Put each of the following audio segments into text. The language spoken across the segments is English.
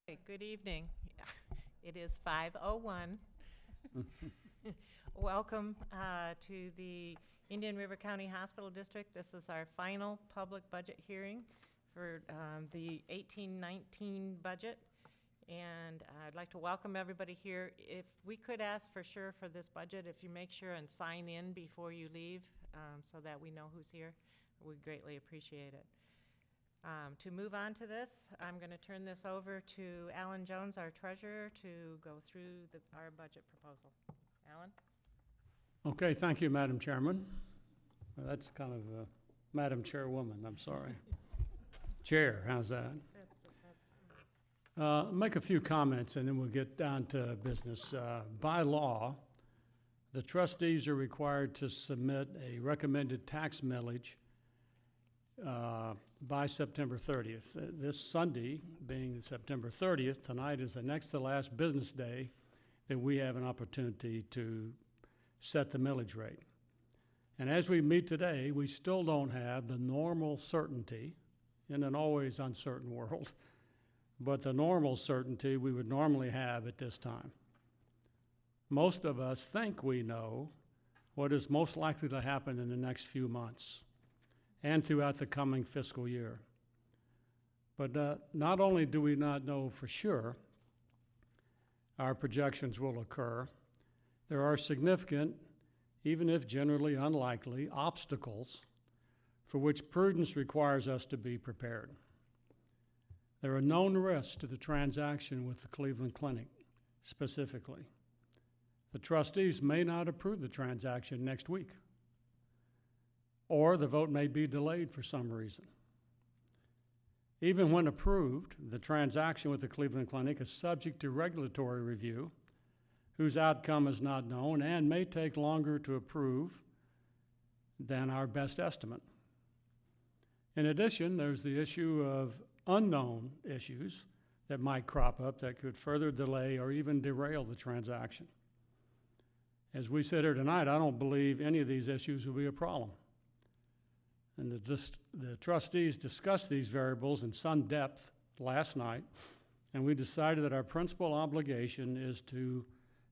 Okay, good evening. It is 5:01. Welcome to the Indian River County Hospital District. This is our final public budget hearing for the 18-19 budget. And I'd like to welcome everybody here. If we could ask for sure for this budget, if you make sure and sign in before you leave so that we know who's here, we'd greatly appreciate it. To move on to this, I'm going to turn this over to Alan Jones, our treasurer, to go through our budget proposal. Alan? Okay, thank you, Madam Chairman. Well, that's kind of Madam Chairwoman, I'm sorry. Chair, how's that? Make a few comments and then we'll get down to business. By law, the trustees are required to submit a recommended tax millage by September 30th. This Sunday, being September 30th, tonight is the next to last business day that we have an opportunity to set the millage rate. And as we meet today, we still don't have the normal certainty in an always uncertain world, but the normal certainty we would normally have at this time. Most of us think we know what is most likely to happen in the next few months and throughout the coming fiscal year. But not only do we not know for sure our projections will occur, there are significant, even if generally unlikely, obstacles for which prudence requires us to be prepared. There are known risks to the transaction with the Cleveland Clinic specifically. The trustees may not approve the transaction next week, or the vote may be delayed for some reason. Even when approved, the transaction with the Cleveland Clinic is subject to regulatory review, whose outcome is not known and may take longer to approve than our best estimate. In addition, there's the issue of unknown issues that might crop up that could further delay or even derail the transaction. As we sit here tonight, I don't believe any of these issues will be a problem. And the trustees discussed these variables in some depth last night, and we decided that our principal obligation is to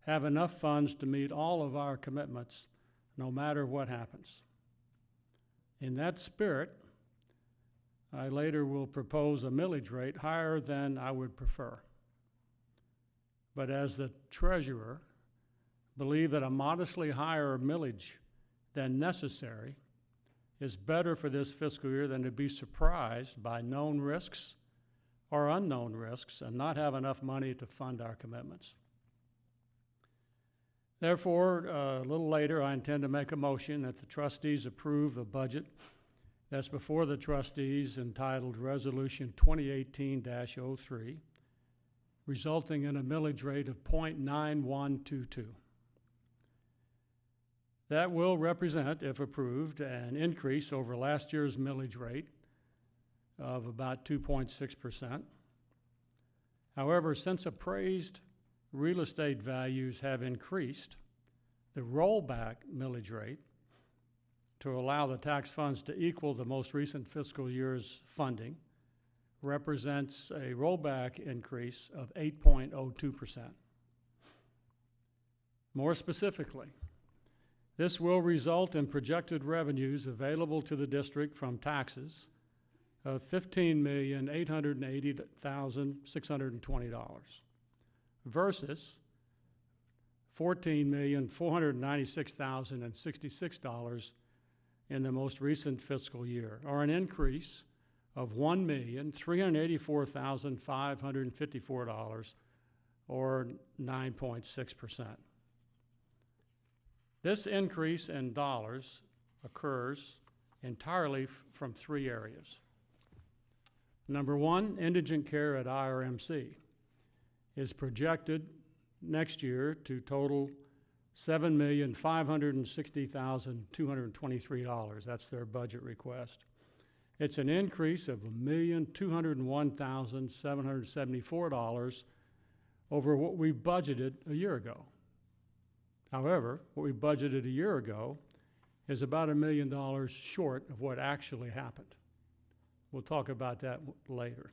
have enough funds to meet all of our commitments, no matter what happens. In that spirit, I later will propose a millage rate higher than I would prefer. But as the treasurer, believe that a modestly higher millage than necessary is better for this fiscal year than to be surprised by known risks or unknown risks and not have enough money to fund our commitments. Therefore, a little later, I intend to make a motion that the trustees approve a budget that's before the trustees entitled Resolution 2018-03, resulting in a millage rate of 0.9122. That will represent, if approved, an increase over last year's millage rate of about 2.6%. However, since appraised real estate values have increased, the rollback millage rate to allow the tax funds to equal the most recent fiscal year's funding represents a rollback increase of 8.02%. More specifically, this will result in projected revenues available to the district from taxes of $15,880,620 versus $14,496,066 in the most recent fiscal year, or an increase of $1,384,554, or 9.6%. This increase in dollars occurs entirely from three areas. Number one, indigent care at IRMC is projected next year to total $7,560,223. That's their budget request. It's an increase of $1,201,774 over what we budgeted a year ago. However, what we budgeted a year ago is about $1 million short of what actually happened. We'll talk about that later.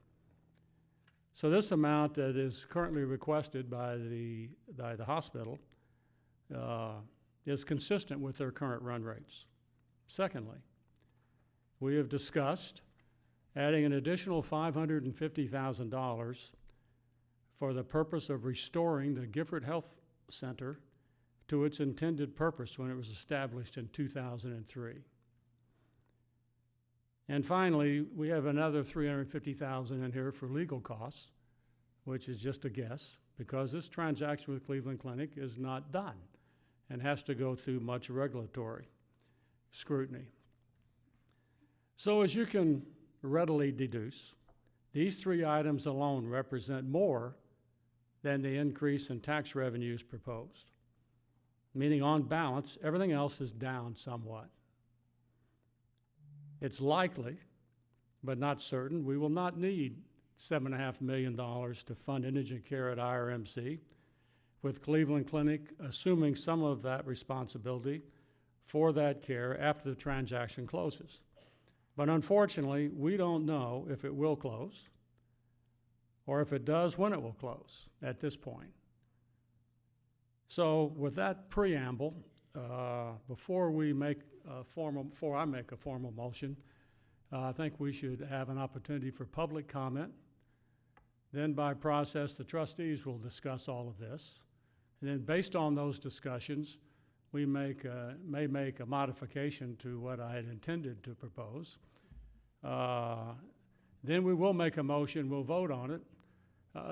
So this amount that is currently requested by the hospital is consistent with their current run rates. Secondly, we have discussed adding an additional $550,000 for the purpose of restoring the Gifford Health Center to its intended purpose when it was established in 2003. And finally, we have another $350,000 in here for legal costs, which is just a guess, because this transaction with Cleveland Clinic is not done and has to go through much regulatory scrutiny. So as you can readily deduce, these three items alone represent more than the increase in tax revenues proposed, meaning on balance, everything else is down somewhat. It's likely, but not certain, we will not need $7.5 million to fund indigent care at IRMC, with Cleveland Clinic assuming some of that responsibility for that care after the transaction closes. But unfortunately, we don't know if it will close, or if it does, when it will close at this point. So with that preamble, before I make a formal motion, I think we should have an opportunity for public comment. Then by process, the trustees will discuss all of this. And then based on those discussions, we may make a modification to what I had intended to propose. Then we will make a motion, we'll vote on it.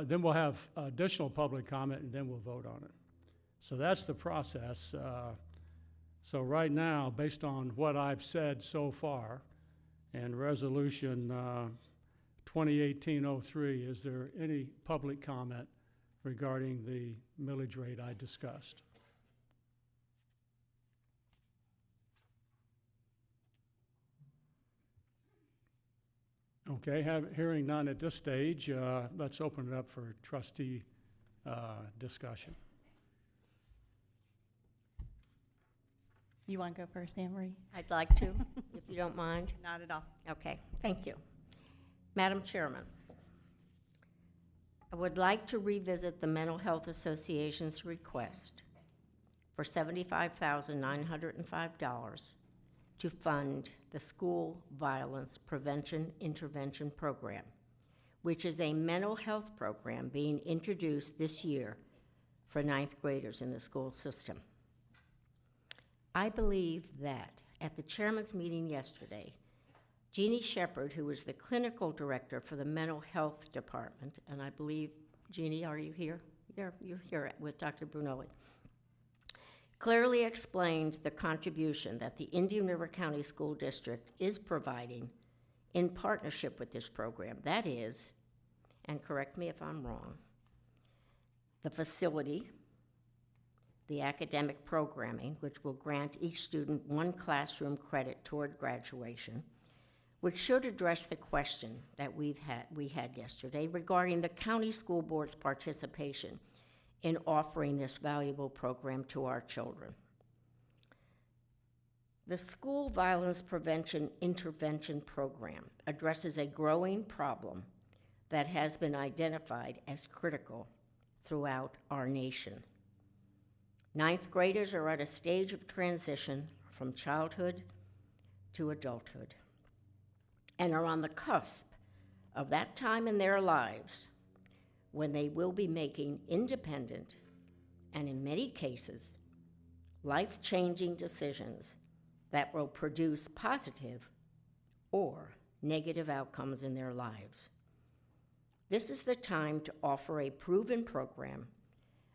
Then we'll have additional public comment, and then we'll vote on it. So that's the process. So right now, based on what I've said so far, and Resolution 2018-03, is there any public comment regarding the millage rate I discussed? Okay, hearing none at this stage, let's open it up for trustee discussion. You want to go first, Anne Marie? I'd like to, if you don't mind. Not at all. Okay, thank you. Madam Chairman, I would like to revisit the Mental Health Association's request for $75,905 to fund the School Violence Prevention Intervention Program, which is a mental health program being introduced this year for ninth graders in the school system. I believe that at the chairman's meeting yesterday, Jeannie Shepard, who is the clinical director for the mental health department, and I believe, Jeannie, are you here? You're here with Dr. Brunelli, clearly explained the contribution that the Indian River County School District is providing in partnership with this program. That is, and correct me if I'm wrong, the facility, the academic programming, which will grant each student one classroom credit toward graduation, which should address the question that we had yesterday regarding the county school board's participation in offering this valuable program to our children. The School Violence Prevention Intervention Program addresses a growing problem that has been identified as critical throughout our nation. Ninth graders are at a stage of transition from childhood to adulthood and are on the cusp of that time in their lives when they will be making independent and, in many cases, life-changing decisions that will produce positive or negative outcomes in their lives. This is the time to offer a proven program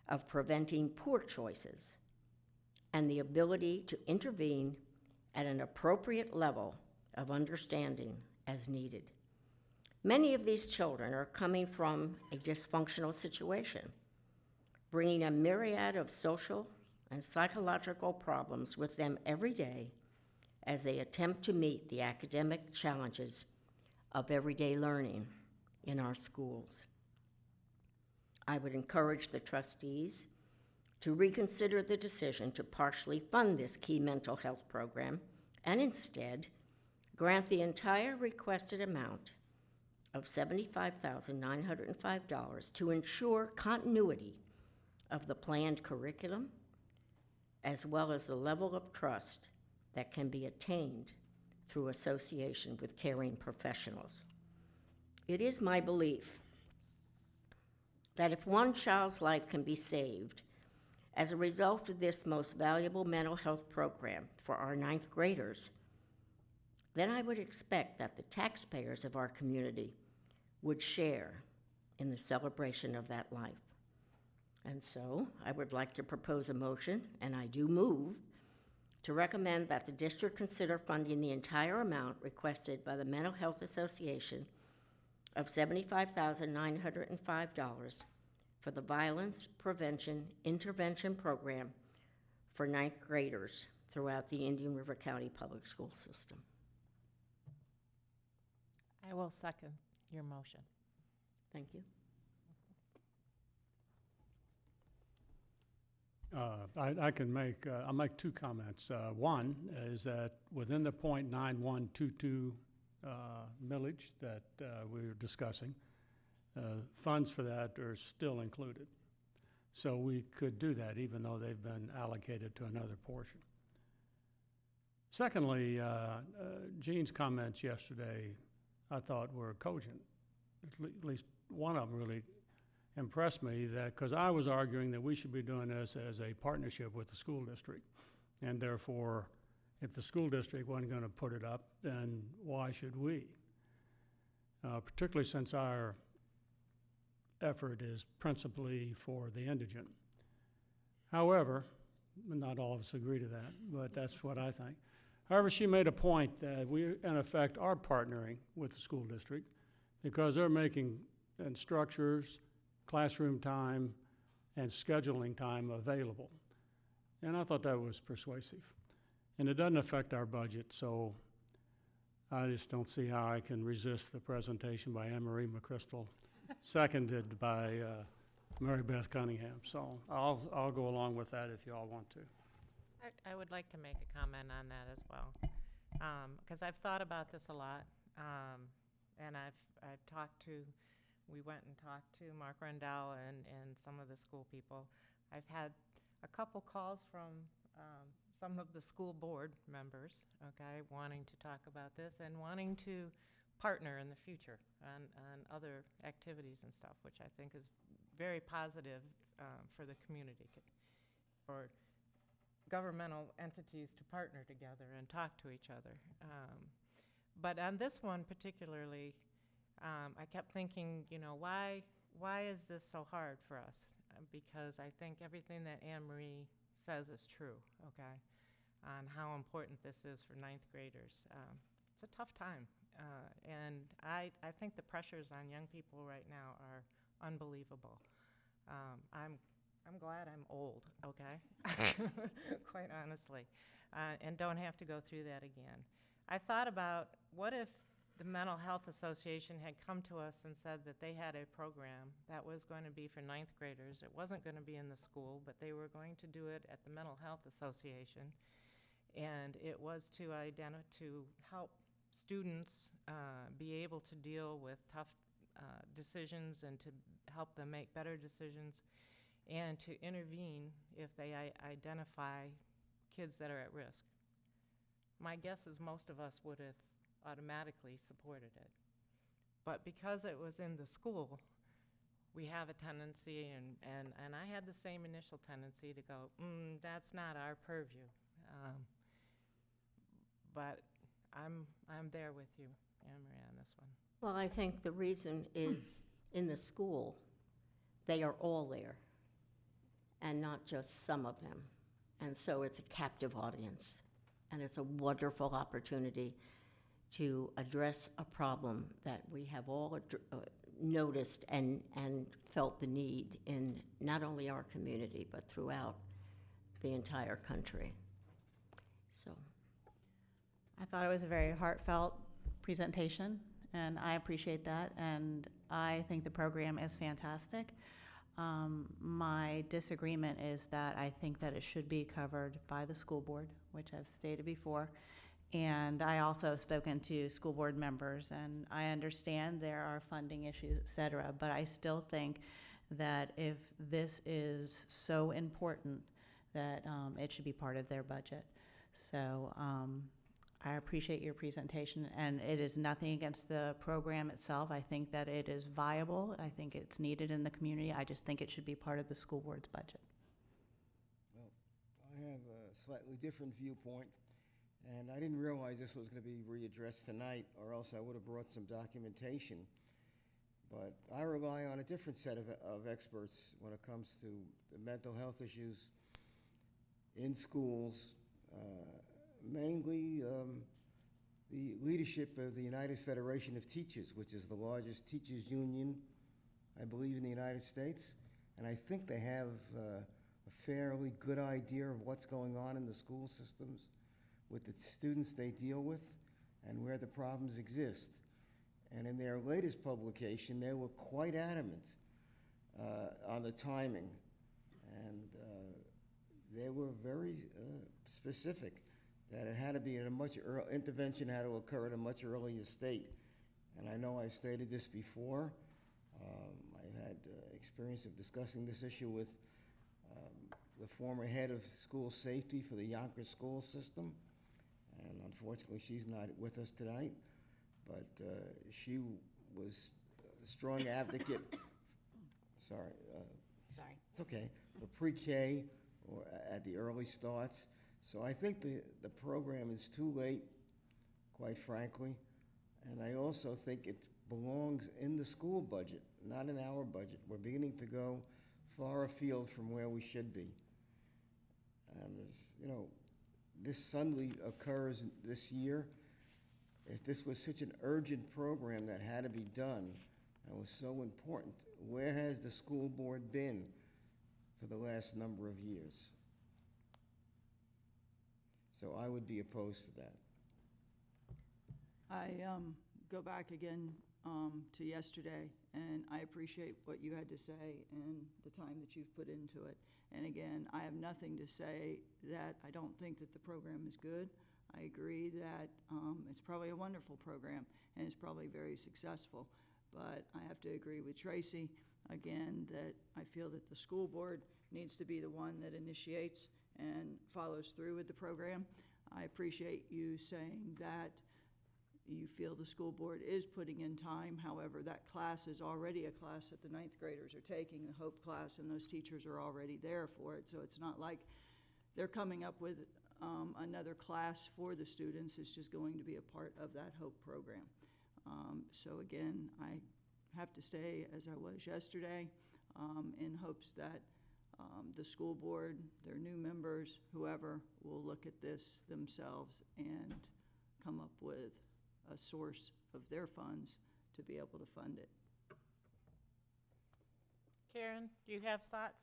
of preventing poor choices and the ability to intervene at an appropriate level of understanding as needed. Many of these children are coming from a dysfunctional situation, bringing a myriad of social and psychological problems with them every day as they attempt to meet the academic challenges of everyday learning in our schools. I would encourage the trustees to reconsider the decision to partially fund this key mental health program and instead grant the entire requested amount of $75,905 to ensure continuity of the planned curriculum, as well as the level of trust that can be attained through association with caring professionals. It is my belief that if one child's life can be saved as a result of this most valuable mental health program for our ninth graders, then I would expect that the taxpayers of our community would share in the celebration of that life. And so I would like to propose a motion, and I do move, to recommend that the district consider funding the entire amount requested by the Mental Health Association of $75,905 for the Violence Prevention Intervention Program for ninth graders throughout the Indian River County Public School System. I will second your motion. Thank you. I'll make two comments. One is that within the .9122 millage that we were discussing, funds for that are still included. So we could do that even though they've been allocated to another portion. Secondly, Jean's comments yesterday I thought were cogent. At least one of them really impressed me, that because I was arguing that we should be doing this as a partnership with the school district, and therefore if the school district wasn't going to put it up, then why should we? Particularly since our effort is principally for the indigent. However, not all of us agree to that, but that's what I think. However, she made a point that we, in effect, are partnering with the school district because they're making structures, classroom time, and scheduling time available. And I thought that was persuasive. And it doesn't affect our budget, so I just don't see how I can resist the presentation by Anne-Marie McChrystal, seconded by Mary Beth Cunningham. So I'll go along with that if you all want to. I would like to make a comment on that as well, because I've thought about this a lot, and I've talked to, we went and talked to Mark Rendell and some of the school people. I've had a couple calls from some of the school board members, okay, wanting to talk about this and wanting to partner in the future on other activities and stuff, which I think is very positive for the community, for governmental entities to partner together and talk to each other. But on this one particularly, I kept thinking, you know, why is this so hard for us? Because I think everything that Anne-Marie says is true, okay, on how important this is for ninth graders. It's a tough time, and I think the pressures on young people right now are unbelievable. I'm glad I'm old, okay, quite honestly, and don't have to go through that again. I thought about, what if the Mental Health Association had come to us and said that they had a program that was going to be for ninth graders. It wasn't going to be in the school, but they were going to do it at the Mental Health Association, and it was to help students be able to deal with tough decisions and to help them make better decisions, and to intervene if they identify kids that are at risk. My guess is most of us would have automatically supported it. But because it was in the school, we have a tendency, and I had the same initial tendency to go, that's not our purview. But I'm there with you, Anne-Marie, on this one. Well, I think the reason is in the school, they are all there, and not just some of them. And so it's a captive audience, and it's a wonderful opportunity to address a problem that we have all noticed and felt the need in not only our community, but throughout the entire country. So, I thought it was a very heartfelt presentation, and I appreciate that, and I think the program is fantastic. My disagreement is that I think that it should be covered by the school board, which I've stated before, And I also have spoken to school board members, and I understand there are funding issues, et cetera, but I still think that if this is so important, that it should be part of their budget. So I appreciate your presentation, and it is nothing against the program itself. I think that it is viable. I think it's needed in the community. I just think it should be part of the school board's budget. Well, I have a slightly different viewpoint, and I didn't realize this was going to be readdressed tonight, or else I would have brought some documentation. But I rely on a different set of experts when it comes to the mental health issues in schools, mainly the leadership of the United Federation of Teachers, which is the largest teachers union, I believe, in the United States. And I think they have a fairly good idea of what's going on in the school systems with the students they deal with and where the problems exist. And in their latest publication, they were quite adamant on the timing. And they were very specific that it had to be in a much intervention had to occur at a much earlier state. And I know I've stated this before. I've had experience of discussing this issue with the former head of school safety for the Yonkers school system. And unfortunately, she's not with us tonight. But she was a strong advocate, sorry. Sorry. It's okay, for pre-K or at the early starts. So I think the program is too late, quite frankly. And I also think it belongs in the school budget, not in our budget. We're beginning to go far afield from where we should be. And, you know, this suddenly occurs this year. If this was such an urgent program that had to be done and was so important, where has the school board been for the last number of years? So I would be opposed to that. I go back again to yesterday, and I appreciate what you had to say and the time that you've put into it. And again, I have nothing to say that I don't think that the program is good. I agree that it's probably a wonderful program, and it's probably very successful. But I have to agree with Tracy, again, that I feel that the school board needs to be the one that initiates and follows through with the program. I appreciate you saying that you feel the school board is putting in time. However, that class is already a class that the 9th graders are taking, the HOPE class, and those teachers are already there for it. So it's not like they're coming up with another class for the students. It's just going to be a part of that HOPE program. So again, I have to stay as I was yesterday in hopes that the school board, their new members, whoever, will look at this themselves and come up with a source of their funds to be able to fund it. Karen, do you have thoughts?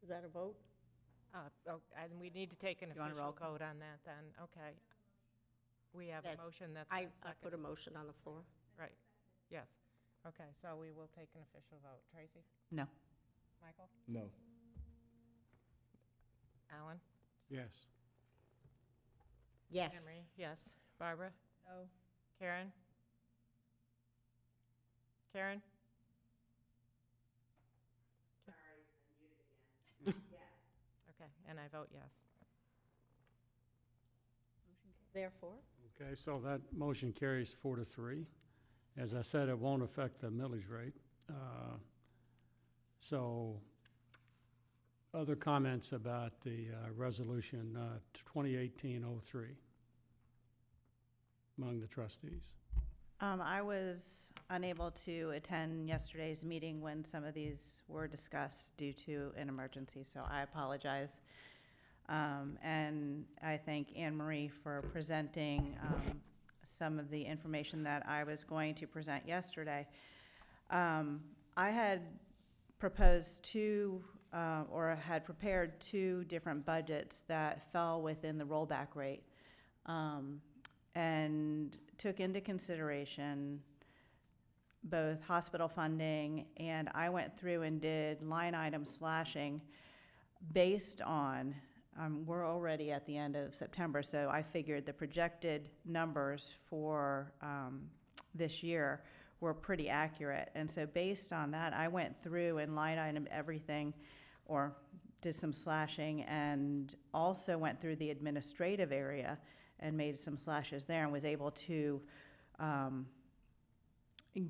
Is that a vote? And we need to take an You want a roll official call? vote on that then, okay. We have a That's- motion that's I been put a seconded. motion on the floor. Right, yes. Okay, so we will take an official vote. Tracy? No. Michael? No. Alan? Yes. Yes. Henry? Yes. Barbara? No. Karen? Karen? Okay, and I vote yes. Therefore, Okay, so that motion carries 4-3. As I said, it won't affect the millage rate. So, other comments about the resolution 2018-03 among the trustees? I was unable to attend yesterday's meeting when some of these were discussed due to an emergency, so I apologize. And I thank Anne Marie for presenting some of the information that I was going to present yesterday. I had proposed or had prepared two different budgets that fell within the rollback rate, and took into consideration both hospital funding, and I went through and did line item slashing based on, we're already at the end of September, so I figured the projected numbers for this year were pretty accurate. And so based on that, I went through and line item everything, or did some slashing, and also went through the administrative area and made some slashes there, and was able to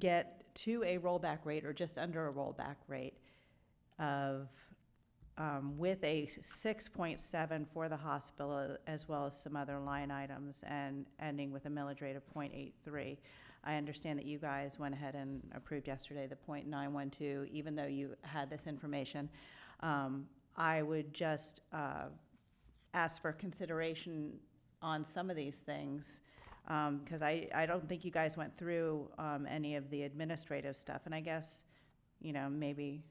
get to a rollback rate, or just under a rollback rate, of with a 6.7 for the hospital, as well as some other line items, and ending with a millage rate of 0.83. I understand that you guys went ahead and approved yesterday the 0.912, even though you had this information. I would just ask for consideration on some of these things, because I don't think you guys went through any of the administrative stuff, and I guess, maybe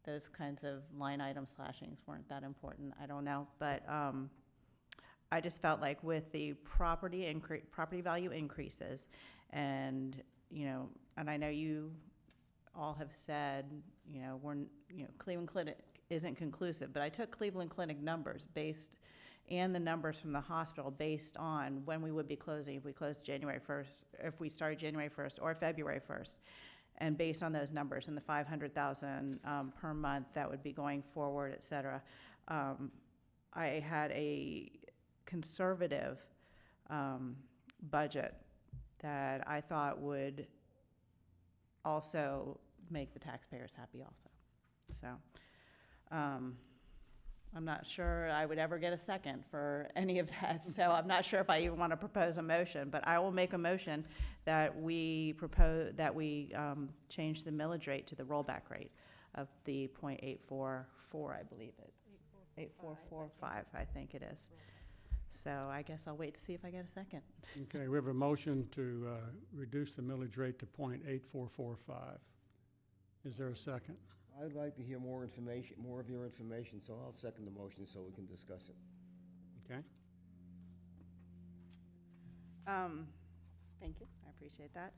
those kinds of line item slashings weren't that important. I don't know, but I just felt like with the property value increases, and and I know you all have said, Cleveland Clinic isn't conclusive, but I took Cleveland Clinic numbers and the numbers from the hospital based on when we would be closing, if we closed January 1st, if we started January 1st or February 1st. And based on those numbers and the 500,000 per month that would be going forward, et cetera, I had a conservative budget that I thought would also make the taxpayers happy also. So I'm not sure I would ever get a second for any of that, so I'm not sure if I even want to propose a motion, but I will make a motion that we change the millage rate to the rollback rate of the 0.844, I believe it. 8445, I think it is. So I guess I'll wait to see if I get a second. Okay, we have a motion to reduce the millage rate to 0.8445. Is there a second? I'd like to hear more of your information, so I'll second the motion so we can discuss it. Okay. Thank you, I appreciate that.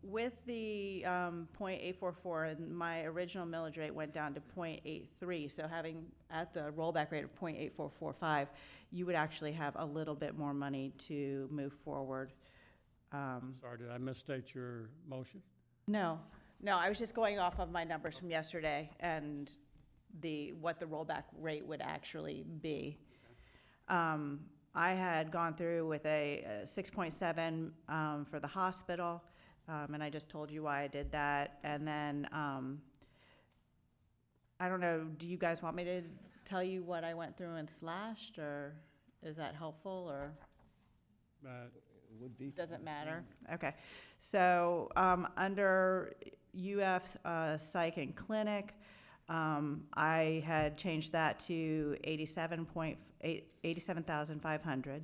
With the 0.844, my original millage rate went down to 0.83, so having at the rollback rate of 0.8445, you would actually have a little bit more money to move forward. Sorry, did I misstate your motion? No, I was just going off of my numbers from yesterday and what the rollback rate would actually be. I had gone through with a 6.7 for the hospital, and I just told you why I did that. And then, I don't know, do you guys want me to tell you what I went through and slashed, or is that helpful, or? It would be. Doesn't matter? Okay. So, under UF Psych and Clinic, I had changed that to 87,500,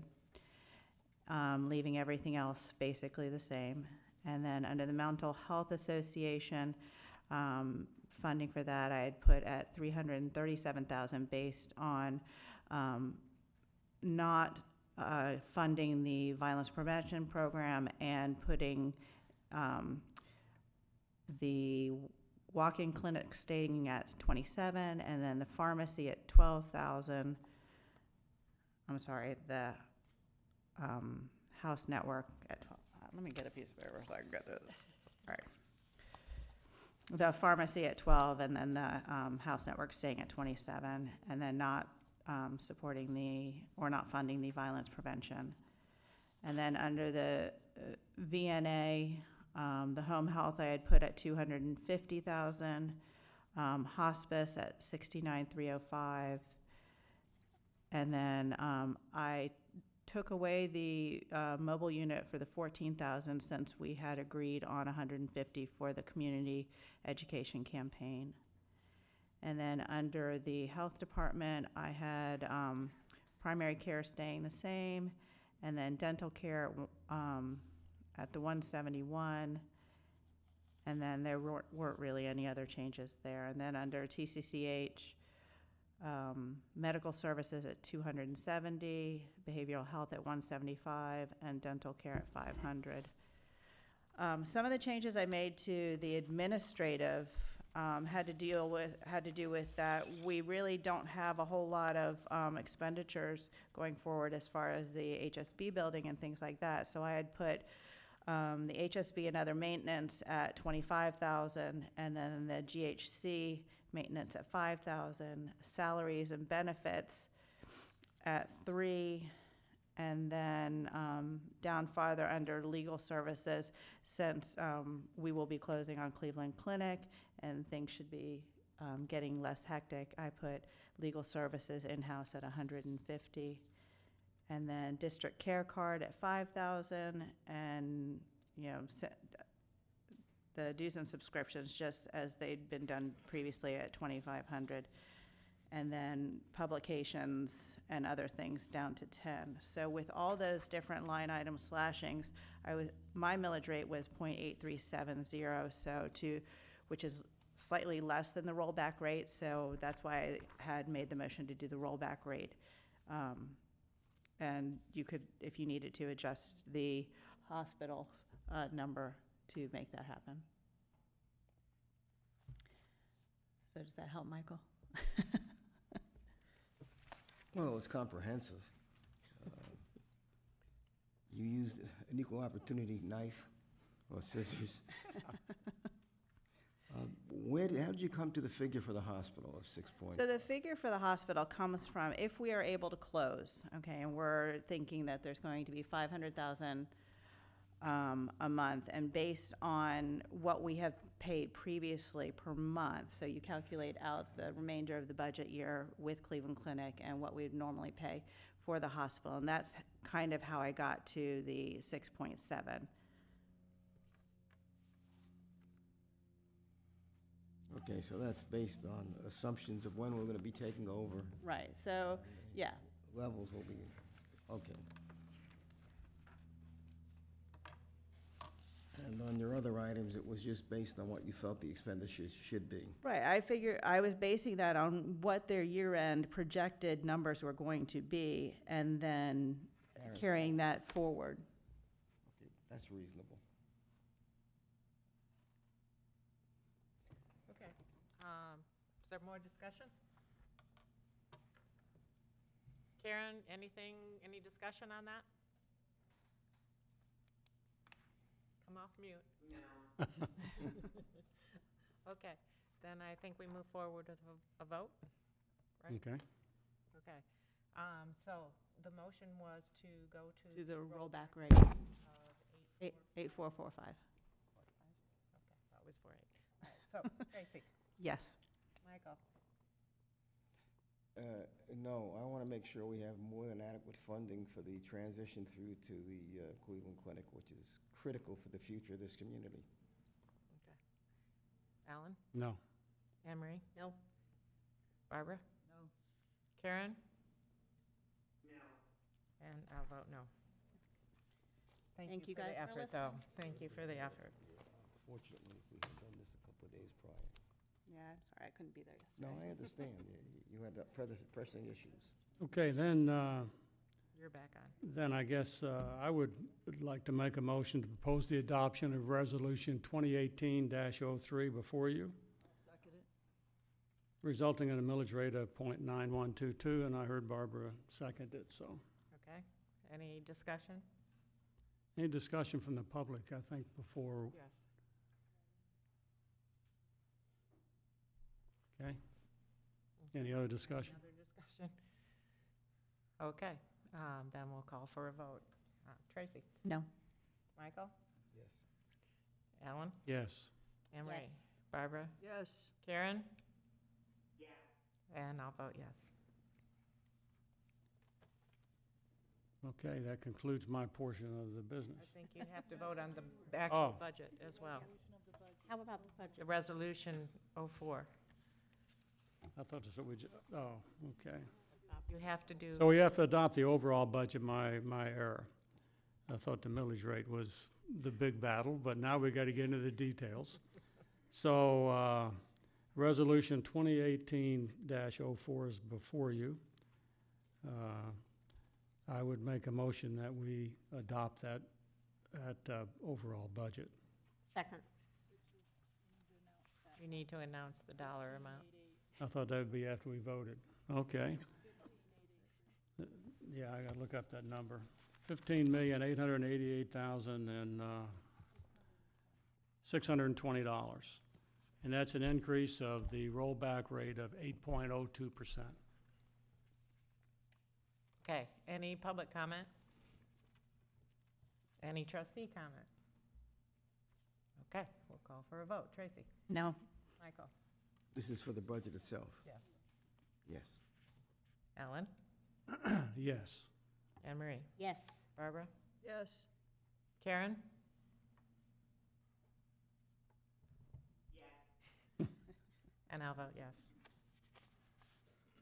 leaving everything else basically the same. And then under the Mental Health Association, funding for that I had put at 337,000 based on not funding the violence prevention program and putting the walk-in clinic staying at 27, and then the pharmacy at 12,000. I'm sorry, the house network at 12. Let me get a piece of paper so I can go through this. All right. The pharmacy at 12, and then the house network staying at 27, and then not supporting or not funding the violence prevention. And then under the VNA, the home health I had put at 250,000, hospice at 69,305, and then I took away the mobile unit for the 14,000 since we had agreed on 150 for the community education campaign. And then under the health department, I had primary care staying the same, and then dental care at the 171. And then there weren't really any other changes there. And then under TCCH, medical services at 270, behavioral health at 175, and dental care at 500. Some of the changes I made to the administrative had to do with that we really don't have a whole lot of expenditures going forward as far as the HSB building and things like that. So I had put the HSB and other maintenance at 25,000, and then the GHC maintenance at 5,000, salaries and benefits at 3, and then down farther under legal services, since we will be closing on Cleveland Clinic and things should be getting less hectic, I put legal services in-house at 150. And then district care card at 5,000, and, you know, the dues and subscriptions just as they'd been done previously at 2,500. And then publications and other things down to 10. So with all those different line item slashings, my millage rate was 0.8370, which is slightly less than the rollback rate. So that's why I had made the motion to do the rollback rate. And you could, if you needed to, adjust the hospital's number to make that happen. So does that help, Michael? Well, it's comprehensive. You used an equal opportunity knife or scissors. How did you come to the figure for the hospital of 6 points? So the figure for the hospital comes from if we are able to close, okay, and we're thinking that there's going to be 500,000 a month, and based on what we have paid previously per month, so you calculate out the remainder of the budget year with Cleveland Clinic and what we'd normally pay for the hospital, and that's kind of how I got to the 6.7. Okay, so that's based on assumptions of when we're going to be taking over. Right, so, yeah. Levels will be, okay. And on your other items, it was just based on what you felt the expenditures should be. Right, I was basing that on what their year-end projected numbers were going to be, and then carrying that forward. Okay, that's reasonable. Okay. Is there more discussion? Karen, any discussion on that? Come off mute. No. Okay, then I think we move forward with a vote, right? Okay. Okay. So the motion was to go to. To the rollback rate, Of 8445. Okay, that was 48. All right, so Tracy, Yes. Michael, No, I want to make sure we have more than adequate funding for the transition through to the Cleveland Clinic, which is critical for the future of this community. okay. Alan, No. Anne Marie, No? Barbara, No. Karen? No. And I'll vote no. Thank you for the guys for effort, though. Thank you for the effort. Fortunately, if we had done this a couple of days prior. Yeah, I'm sorry, I couldn't be there No, yesterday. I understand. You had pressing issues. Okay, then, You're back on. then I guess I would like to make a motion to propose the adoption of Resolution 2018-03 before you, I'll second it. resulting in a millage rate of .9122, and I heard Barbara second it, so. Okay. Any discussion? Any discussion from the public, I think, before, Yes. okay? Any other discussion? Another discussion? Okay, then we'll call for a vote. Tracy? No. Michael? Yes. Alan? Yes. Anne Marie? Yes. Barbara? Yes. Karen? Yeah. And I'll vote yes. Okay, that concludes my portion of the business. I think you have to vote on the actual Oh. budget as well. How about the The budget? resolution 04. I thought that's what we, oh, okay. You have to do, So we have to adopt the overall budget, my error. I thought the millage rate was the big battle, but now we got to get into the details. So, Resolution 2018-04 is before you. I would make a motion that we adopt that overall budget. Second. you need to announce the dollar amount. I thought that would be after we voted. Okay. Yeah, I gotta look up that number. $15,888,620. And that's an increase of the rollback rate of 8.02%. Okay, any public comment? Any trustee comment? Okay, we'll call for a vote. Tracy? No. Michael? This is for the budget itself. Yes. Yes. Ellen? Yes. Anne Marie? Yes. Barbara? Yes. Karen? Yeah. And I'll vote yes.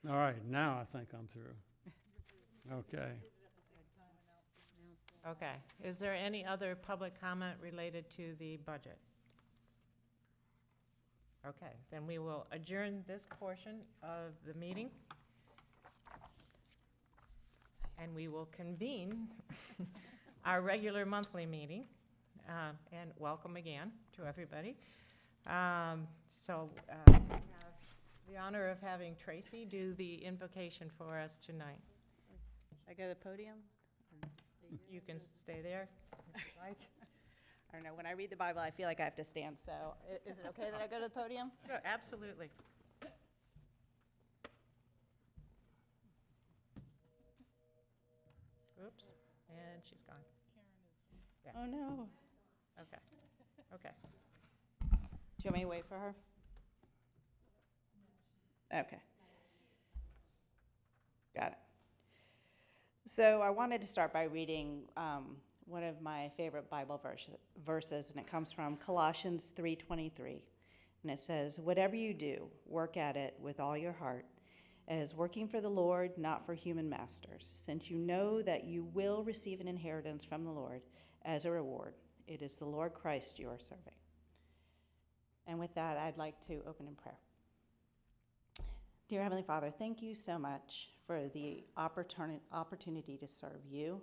All right, now I think I'm through. Okay. Okay, is there any other public comment related to the budget? Okay, then we will adjourn this portion of the meeting. And we will convene our regular monthly meeting. And welcome again to everybody. We have the honor of having Tracy do the invocation for us tonight. Should I go to the podium? You can stay there if you like. I don't know, when I read the Bible, I feel like I have to stand, so is it okay that I go to the podium? No, absolutely. Oops, and she's gone. Yeah. Oh, no. Okay, okay. Do you want me to wait for her? Okay. Got it. So I wanted to start by reading one of my favorite Bible verses, and it comes from Colossians 3:23. And it says, "Whatever you do, work at it with all your heart, as working for the Lord, not for human masters, since you know that you will receive an inheritance from the Lord as a reward. It is the Lord Christ you are serving." And with that, I'd like to open in prayer. Dear Heavenly Father, thank you so much for the opportunity to serve you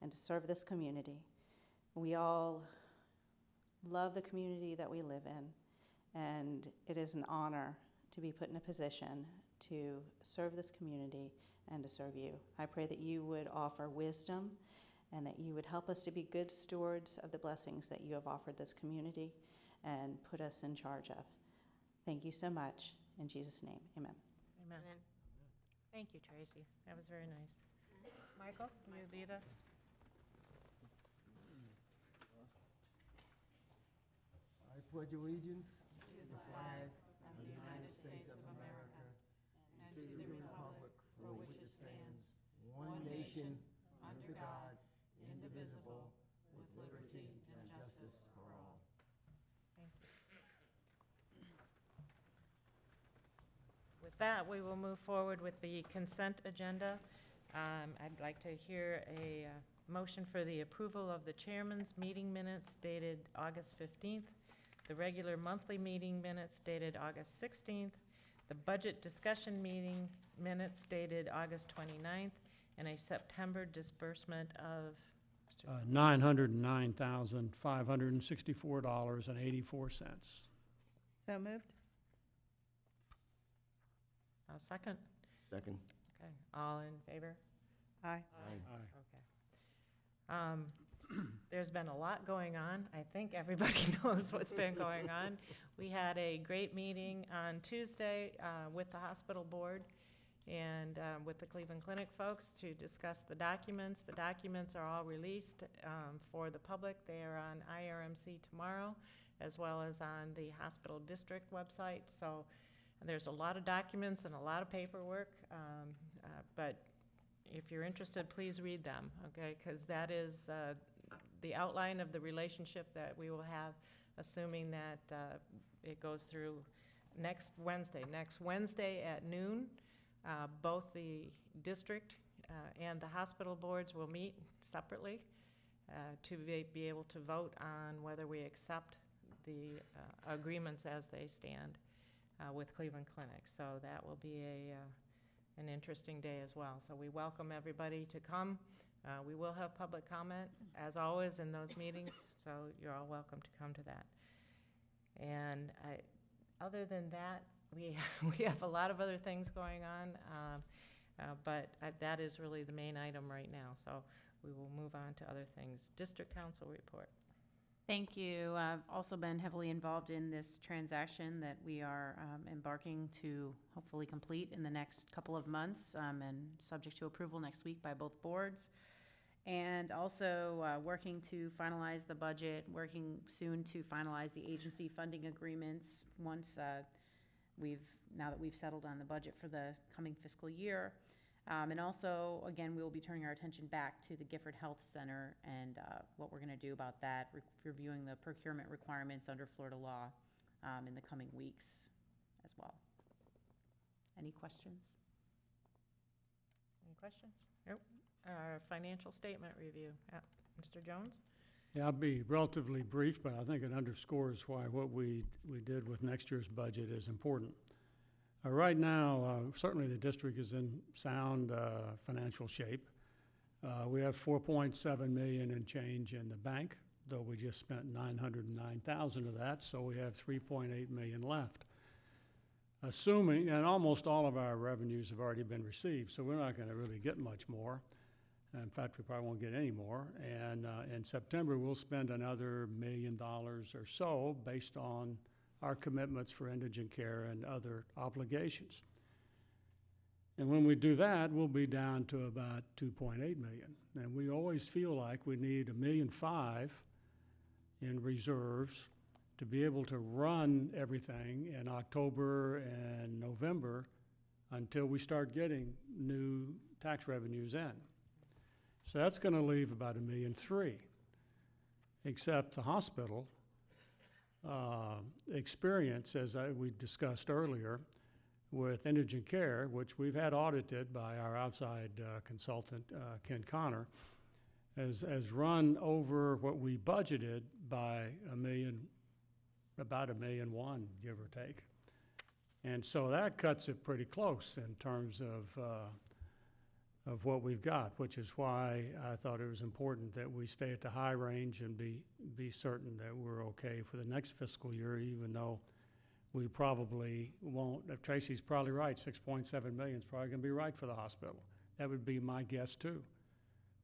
and to serve this community. We all love the community that we live in, and it is an honor to be put in a position to serve this community and to serve you. I pray that you would offer wisdom and that you would help us to be good stewards of the blessings that you have offered this community and put us in charge of. Thank you so much. In Jesus' name, amen. Amen. Thank you, Tracy. That was very nice. Michael, will you lead us? I pledge allegiance to the flag of the United States of America and to the republic for which it stands, one nation, under God, indivisible, with liberty and justice for all. Thank you. With that, we will move forward with the consent agenda. I'd like to hear a motion for the approval of the chairman's meeting minutes dated August 15th, the regular monthly meeting minutes dated August 16th, the budget discussion meeting minutes dated August 29th, and a September disbursement of $909,564.84. So moved? a second. Second. Okay, all in favor? Aye. Aye. Okay. There's been a lot going on. I think everybody knows what's been going on. We had a great meeting on Tuesday with the hospital board and with the Cleveland Clinic folks to discuss the documents. The documents are all released for the public. They are on IRMC tomorrow, as well as on the hospital district website. So there's a lot of documents and a lot of paperwork, but if you're interested, please read them, okay? Because that is the outline of the relationship that we will have, assuming that it goes through next Wednesday. Next Wednesday at noon, both the district and the hospital boards will meet separately to be able to vote on whether we accept the agreements as they stand with Cleveland Clinic. So that will be an interesting day as well. So we welcome everybody to come. We will have public comment, as always, in those meetings, so you're all welcome to come to that. And other than that, we have a lot of other things going on, but that is really the main item right now. So we will move on to other things. District Council report. Thank you. I've also been heavily involved in this transaction that we are embarking to hopefully complete in the next couple of months, and subject to approval next week by both boards. And also working to finalize the budget, working soon to finalize the agency funding agreements once now that we've settled on the budget for the coming fiscal year. And also, again, we will be turning our attention back to the Gifford Health Center and what we're going to do about that, reviewing the procurement requirements under Florida law in the coming weeks as well. Any questions? Any questions? Nope. Financial statement review. Mr. Jones? Yeah, I'll be relatively brief, but I think it underscores why what we did with next year's budget is important. Right now, certainly the district is in sound financial shape. We have $4.7 million in change in the bank, though we just spent $909,000 of that, so we have $3.8 million left. Assuming, and almost all of our revenues have already been received, so we're not going to really get much more. In fact, we probably won't get any more. And in September, we'll spend another $1 million or so based on our commitments for indigent care and other obligations. And when we do that, we'll be down to about $2.8 million. And we always feel like we need $1.5 million in reserves to be able to run everything in October and November until we start getting new tax revenues in. So that's going to leave about $1.3 million, except the hospital experience, as we discussed earlier, with indigent care, which we've had audited by our outside consultant, Ken Connor, has run over what we budgeted by about $1.1 million, give or take. And so that cuts it pretty close in terms of what we've got, which is why I thought it was important that we stay at the high range and be certain that we're okay for the next fiscal year, even though we probably won't. Tracy's probably right, 6.7 million is probably going to be right for the hospital. That would be my guess too,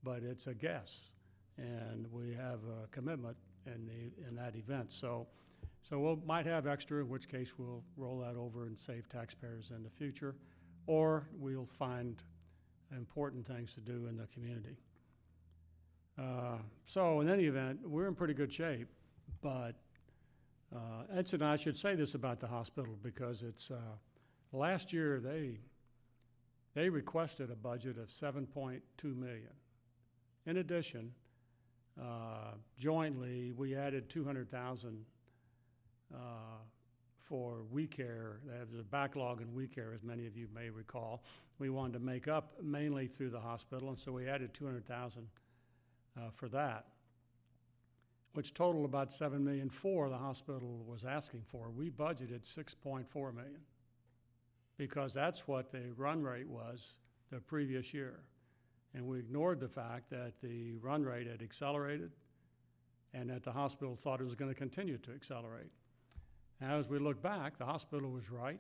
but it's a guess, and we have a commitment in that event. So we might have extra, in which case we'll roll that over and save taxpayers in the future, or we'll find important things to do in the community. So in any event, we're in pretty good shape, but and I should say this about the hospital because it's last year they requested a budget of $7.2 million. In addition, jointly we added $200,000 for WeCare. There's a backlog in WeCare, as many of you may recall. We wanted to make up mainly through the hospital, and so we added $200,000 for that, which totaled about $7 million the hospital was asking for. We budgeted $6.4 million because that's what the run rate was the previous year. And we ignored the fact that the run rate had accelerated and that the hospital thought it was going to continue to accelerate. Now, as we look back, the hospital was right,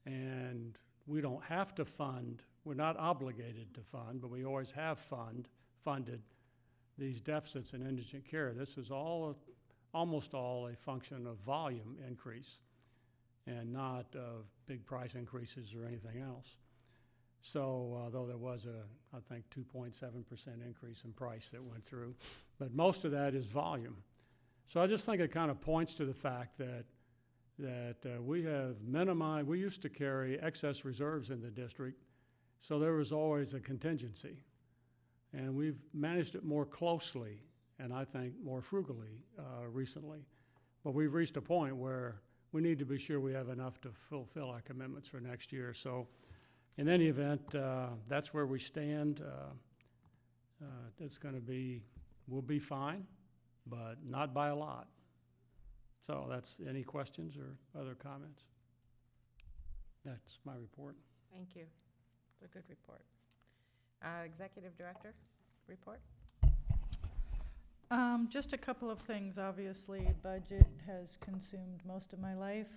and we don't have to fund, we're not obligated to fund, but we always have funded these deficits in indigent care. This is almost all a function of volume increase and not of big price increases or anything else. So, though there was I think 2.7% increase in price that went through, but most of that is volume. So I just think it kind of points to the fact that we have minimized, we used to carry excess reserves in the district, So there was always a contingency. And we've managed it more closely and I think more frugally recently. But we've reached a point where we need to be sure we have enough to fulfill our commitments for next year. So in any event, that's where we stand. It's going to be, we'll be fine, but not by a lot. So that's, any questions or other comments? That's my report. Thank you. It's a good report. Executive Director, report? Just a couple of things. Obviously, budget has consumed most of my life.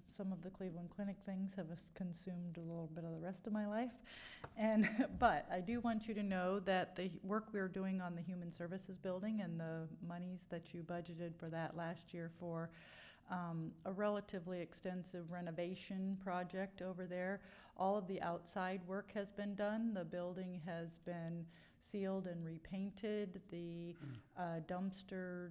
Some of the Cleveland Clinic things have consumed a little bit of the rest of my life. But I do want you to know that the work we're doing on the Human Services Building and the monies that you budgeted for that last year for a relatively extensive renovation project over there. All of the outside work has been done. The building has been sealed and repainted. The dumpster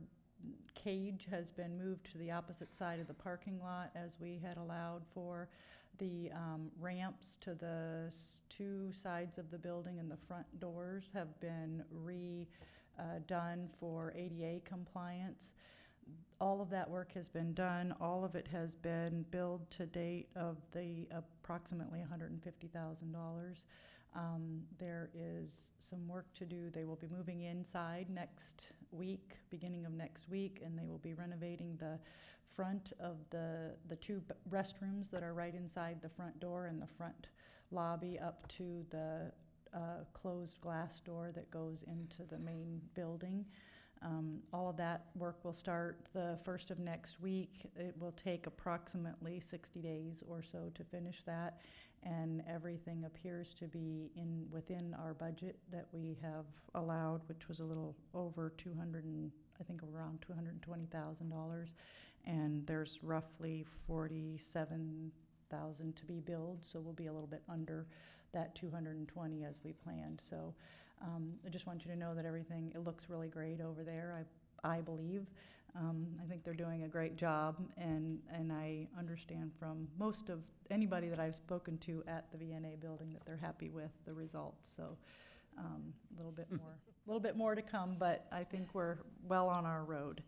cage has been moved to the opposite side of the parking lot as we had allowed for. The ramps to the two sides of the building and the front doors have been redone for ADA compliance. All of that work has been done. All of it has been billed to date of the approximately $150,000. There is some work to do. They will be moving inside next week, beginning of next week, and they will be renovating the front of the two restrooms that are right inside the front door and the front lobby up to the closed glass door that goes into the main building. All of that work will start the first of next week. It will take approximately 60 days or so to finish that, and everything appears to be within our budget that we have allowed, which was a little over I think around $220,000, and there's roughly 47,000 to be billed, so we'll be a little bit under that 220 as we planned. So I just want you to know that everything, it looks really great over there, I believe. I think they're doing a great job, and I understand from most of anybody that I've spoken to at the VNA building that they're happy with the results. So a little bit more to come, but I think we're well on our road.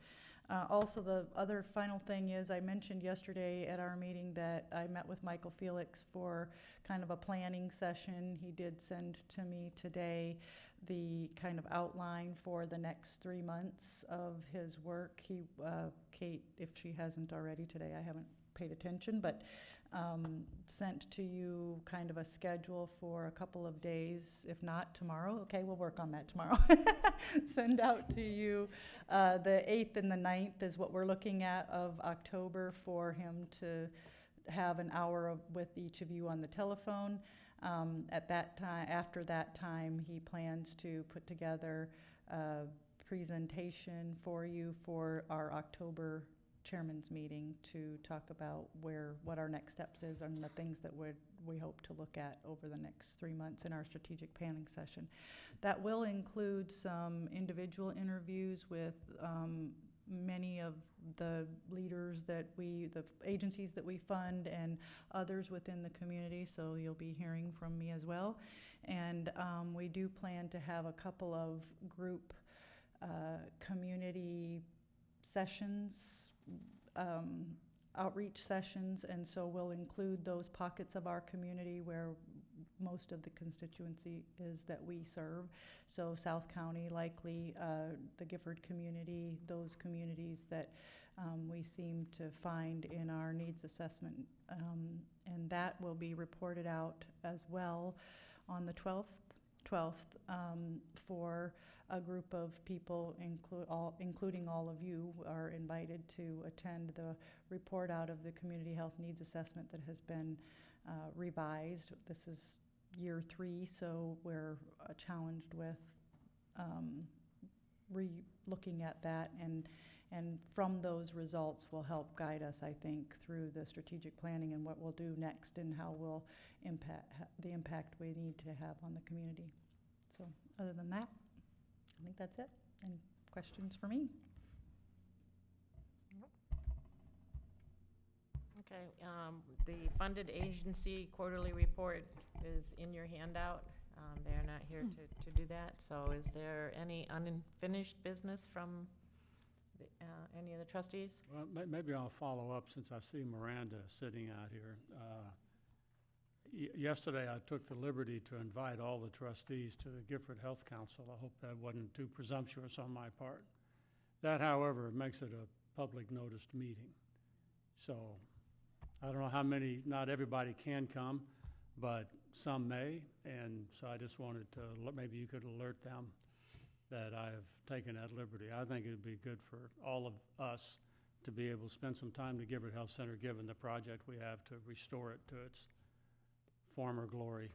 Also, the other final thing is I mentioned yesterday at our meeting that I met with Michael Felix for kind of a planning session. He did send to me today the kind of outline for the next 3 months of his work. Kate, if she hasn't already today, I haven't paid attention, but sent to you kind of a schedule for a couple of days, if not tomorrow. Okay, we'll work on that tomorrow. Send out to you the 8th and the 9th is what we're looking at of October for him to have an hour with each of you on the telephone. At that time, after that time, he plans to put together a presentation for you for our October chairman's meeting to talk about what our next steps is and the things that we hope to look at over the next 3 months in our strategic planning session. That will include some individual interviews with many of the leaders the agencies that we fund and others within the community, so you'll be hearing from me as well. And we do plan to have a couple of group community sessions, outreach sessions, and so we'll include those pockets of our community where most of the constituency is that we serve. So South County, likely the Gifford community, those communities that we seem to find in our needs assessment. And that will be reported out as well on the 12th for a group of people, including all of you, are invited to attend the report out of the community health needs assessment that has been revised. This is year 3, so we're challenged with re-looking at that, and from those results will help guide us, I think, through the strategic planning and what we'll do next and how we'll the impact we need to have on the community. So other than that, I think that's it. Any questions for me? Okay, the funded agency quarterly report is in your handout. They're not here to do that, so is there any unfinished business from any of the trustees? Well, maybe I'll follow up since I see Miranda sitting out here. Yesterday, I took the liberty to invite all the trustees to the Gifford Health Council. I hope that wasn't too presumptuous on my part. That, however, makes it a public noticed meeting. So I don't know how many, not everybody can come, but some may. And so I just wanted to, maybe you could alert them that I have taken that liberty. I think it would be good for all of us to be able to spend some time to Gifford Health Center, given the project we have to restore it to its former glory.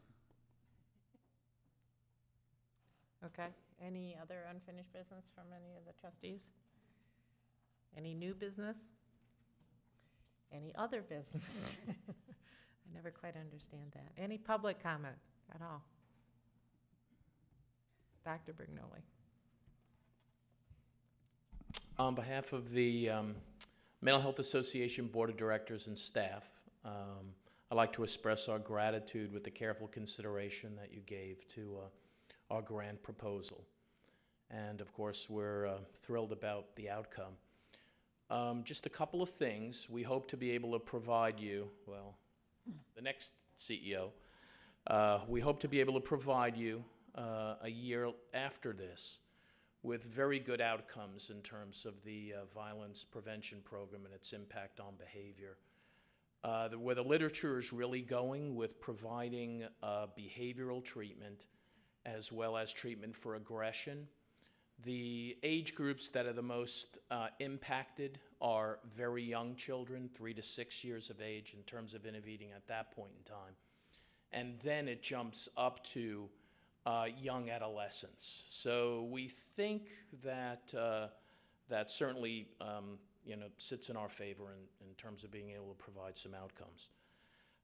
Okay, any other unfinished business from any of the trustees? Any new business? Any other business? I never quite understand that. Any public comment at all? Dr. Brignoli. On behalf of the Mental Health Association Board of Directors and staff, I'd like to express our gratitude with the careful consideration that you gave to our grant proposal. And of course, we're thrilled about the outcome. Just a couple of things. We hope to be able to provide you, well, the next CEO, we hope to be able to provide you a year after this with very good outcomes in terms of the violence prevention program and its impact on behavior. Where the literature is really going with providing behavioral treatment as well as treatment for aggression. The age groups that are the most impacted are very young children, 3 to 6 years of age in terms of intervening at that point in time. And then it jumps up to young adolescents. So we think that that certainly sits in our favor in terms of being able to provide some outcomes.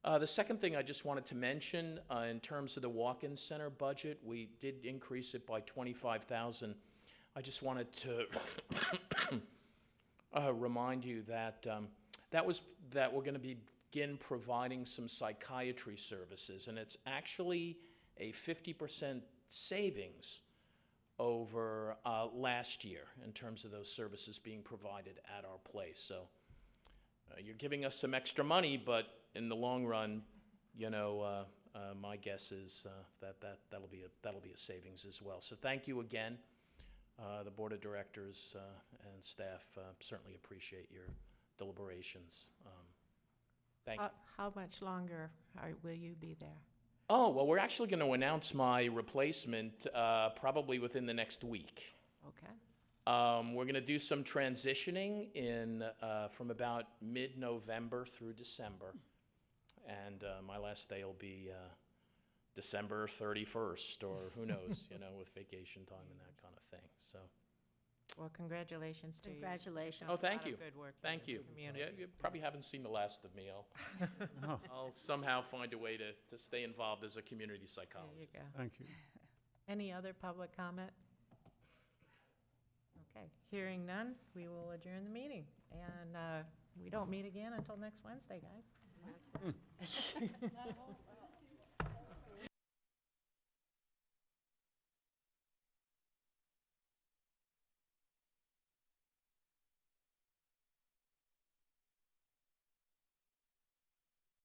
The second thing I just wanted to mention, in terms of the walk-in center budget, we did increase it by $25,000. I just wanted to remind you that that we're going to begin providing some psychiatry services, and it's actually a 50% savings over last year in terms of those services being provided at our place. So you're giving us some extra money, but in the long run, my guess is that'll be a savings as well. So thank you again. The board of directors and staff certainly appreciate your deliberations. Thank you. How much longer will you be there? Oh, well, we're actually going to announce my replacement probably within the next week. Okay. We're going to do some transitioning from about mid-November through December. And my last day will be December 31st, or who knows, with vacation time and that kind of thing. So. Well, congratulations to you. Congratulations. Oh, thank you. Good work. Thank you. Community. Yeah, you probably haven't seen the last of me. Oh, I'll somehow find a way to stay involved as a community There you psychologist. go. thank you. Any other public comment? Okay, hearing none, we will adjourn the meeting. And we don't meet again until next Wednesday, guys.